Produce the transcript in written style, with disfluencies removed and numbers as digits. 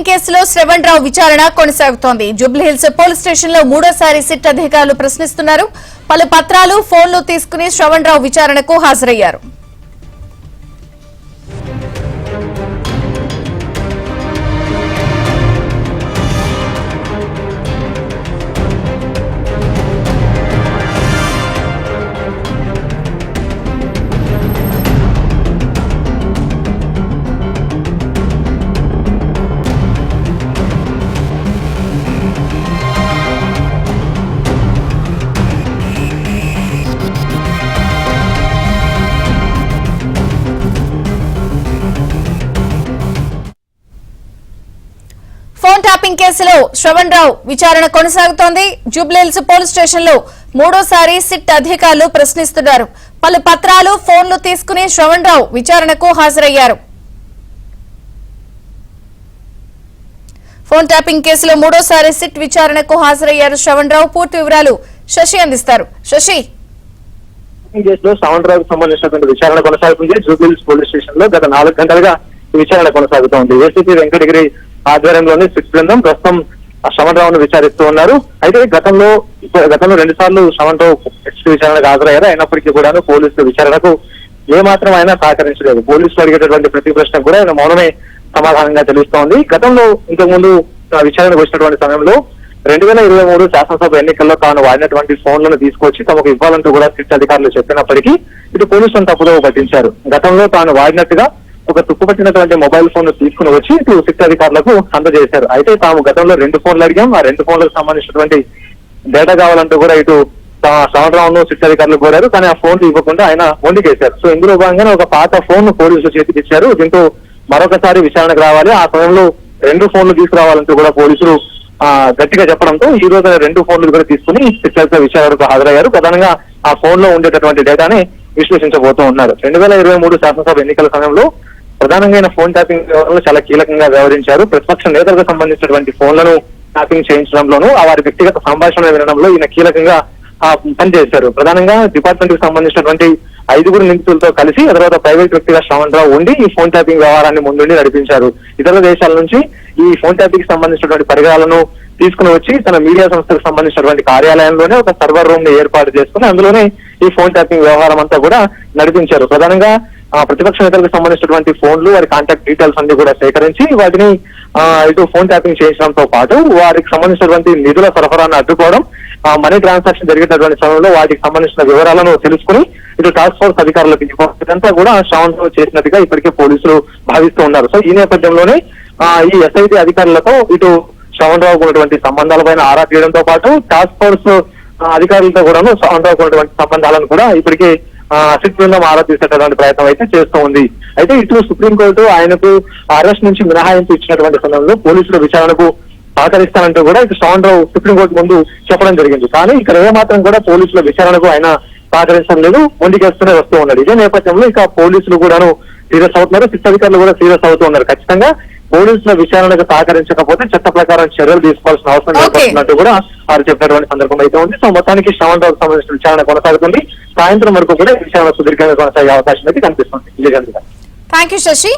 కేసులో శ్రవణ్ రావు విచారణ కొనసాగుతోంది. జూబ్లీహిల్స్ పోలీస్ స్టేషన్ లో మూడోసారి సిట్ అధికారులు ప్రశ్నిస్తున్నారు. పలు పత్రాలు, ఫోన్లు తీసుకుని శ్రవణ్ రావు విచారణకు హాజరయ్యారు. ఫోన్ ట్యాపింగ్ కేసులో శ్రవణ్ రావు విచారణ కొనసాగుతోంది. జూబ్లీహిల్స్ పోలీస్ స్టేషన్ లో మూడోసారి సిట్ అధికారులు ప్రశ్నిస్తున్నారు. పలు పత్రాలు, ఫోన్లు తీసుకుని శ్రవణ్ రావు విచారణకు హాజరయ్యారు. ఫోన్ ట్యాపింగ్ కేసులో మూడోసారి సిట్ విచారణకు హాజరయ్యారు శ్రవణ్ రావు. పూర్తి వివరాలు శశి అందిస్తారు. శశి, కేసులో శ్రవణ్ రావుకు సంబంధించినటువంటి విచారణ కొనసాగుతుంది. జూబ్లీహిల్స్ పోలీస్ స్టేషన్ లో గత 4 గంటలుగా విచారణ కొనసాగుతోంది. ఏసీపీ వెంకటగిరి ఆధ్వర్యంలోని సిట్ బృందం ప్రస్తుతం శ్రవణ్ రావును విచారిస్తూ ఉన్నారు. అయితే గతంలో 2 సార్లు శ్రవణ్ రావు విచారణకు హాజరయ్యారు. అయినప్పటికీ కూడా పోలీసుల విచారణకు ఏమాత్రం అయినా సహకరించలేదు. పోలీసులు అడిగేటటువంటి ప్రతి ప్రశ్న కూడా ఆయన మౌనమే సమాధానంగా తెలుస్తోంది. గతంలో ఇంతకుముందు విచారణకు వచ్చినటువంటి సమయంలో 2023 శాసనసభ ఎన్నికల్లో తాను వాడినటువంటి ఫోన్లను తీసుకొచ్చి తమకు ఇవ్వాలంటూ కూడా సిట్ అధికారులు చెప్పినప్పటికీ ఇటు పోలీసులను తప్పుదో పట్టించారు. గతంలో తాను వాడినట్టుగా ఒక తుప్పుపట్టినటువంటి మొబైల్ ఫోన్ తీసుకుని వచ్చి ఇటు సిట్ అధికారులకు అందజేశారు. అయితే తాము గతంలో 2 ఫోన్లు అడిగాం, ఆ 2 ఫోన్లకు సంబంధించినటువంటి డేటా కావాలంటూ కూడా ఇటు శ్రవణ్ రావును సిట్ అధికారులు కోరారు. కానీ ఆ ఫోన్లు ఇవ్వకుండా ఆయన మొండికేశారు. సో ఇందులో భాగంగానే ఒక పాత ఫోన్ పోలీసులు చేతికి ఇచ్చారు. దీంతో మరొకసారి విచారణకు రావాలి, ఆ సమయంలో 2 ఫోన్లు తీసుకురావాలంటూ కూడా పోలీసులు గట్టిగా చెప్పడంతో ఈ రోజు 2 ఫోన్లు కూడా తీసుకుని సిట్ విచారణకు హాజరయ్యారు. ప్రధానంగా ఆ ఫోన్ లో ఉండేటటువంటి డేటాని విశ్లేషించబోతూ ఉన్నారు. 2023 శాసనసభ ఎన్నికల సమయంలో ప్రధానంగా ఫోన్ ట్యాపింగ్ వ్యవహారంలో చాలా కీలకంగా వ్యవహరించారు. ప్రతిపక్ష నేతలకు సంబంధించినటువంటి ఫోన్లను ట్యాపింగ్ చేయించడంలోనూ వారి వ్యక్తిగత సంభాషణ వినడంలో ఈయన కీలకంగా పనిచేశారు. ప్రధానంగా డిపార్ట్మెంట్ కి సంబంధించినటువంటి 5 నిందితులతో కలిసి తర్వాత ప్రైవేట్ వ్యక్తిగా శ్రవణ్ రావు ఉండి ఈ ఫోన్ ట్యాపింగ్ వ్యవహారాన్ని ముందుండి నడిపించారు. ఇతర దేశాల నుంచి ఈ ఫోన్ ట్యాపింగ్ కి సంబంధించినటువంటి పరికరాలను తీసుకుని వచ్చి తన మీడియా సంస్థకు సంబంధించినటువంటి కార్యాలయంలోనే ఒక సర్వర్ రూమ్ ని ఏర్పాటు చేసుకుని అందులోనే ఈ ఫోన్ ట్యాపింగ్ వ్యవహారం అంతా కూడా నడిపించారు. ప్రధానంగా ప్రతిపక్ష నేతలకు సంబంధించినటువంటి ఫోన్లు, వారి కాంటాక్ట్ డీటెయిల్స్ అన్ని కూడా సేకరించి వాటిని ఇటు ఫోన్ ట్యాపింగ్ చేయించడంతో పాటు వారికి సంబంధించినటువంటి నిధుల సరఫరాను అడ్డుకోవడం, మనీ ట్రాన్సాక్షన్ జరిగేటటువంటి సమయంలో వాటికి సంబంధించిన వివరాలను తెలుసుకుని ఇటు టాస్క్ ఫోర్స్ అధికారులకు ఇదంతా కూడా శ్రవణ్ రావు చేసినట్టుగా ఇప్పటికే పోలీసులు భావిస్తూ ఉన్నారు. సో ఈ నేపథ్యంలోనే ఈ ఎస్ఐటీ అధికారులతో ఇటు శ్రవణ్ రావుకు ఉన్నటువంటి సంబంధాలపైన ఆరా తీయడంతో పాటు టాస్క్ ఫోర్స్ అధికారులతో కూడాను శ్రవణ్ రావుకు ఉన్నటువంటి సంబంధాలను కూడా ఇప్పటికే సిట్ బృందం ఆరా తీసేటటువంటి ప్రయత్నం అయితే చేస్తూ ఉంది. అయితే ఇటు సుప్రీంకోర్టు ఆయనకు అరెస్ట్ నుంచి మినహాయింపు ఇచ్చినటువంటి సమయంలో పోలీసుల విచారణకు సహకరిస్తానంటూ కూడా ఇటు శ్రవణ్ రావు సుప్రీంకోర్టు ముందు చెప్పడం జరిగింది. కానీ ఇక్కడ ఏమాత్రం కూడా పోలీసుల విచారణకు ఆయన సహకరించడం లేదు, మొండికేస్తూనే వస్తూ ఉన్నాడు. ఇదే నేపథ్యంలో ఇక పోలీసులు కూడాను సీరియస్ అవుతున్నారు, సిట్ అధికారులు కూడా సీరియస్ అవుతూ ఉన్నారు. ఖచ్చితంగా పోలీసుల విచారణకు సహకరించకపోతే చట్ట ప్రకారం చర్యలు తీసుకోవాల్సిన అవసరం ఏర్పడుతున్నట్టు కూడా వారు చెప్పినటువంటి సందర్భం అయితే ఉంది. సో మొత్తానికి శ్రవణ్ రావుకు సంబంధించిన విచారణ కొనసాగుతుంది. సాయంత్రం వరకు కూడా విచారణ సుదీర్ఘంగా కొనసాగే అవకాశం అయితే కనిపిస్తుంది. Thank you Shashi.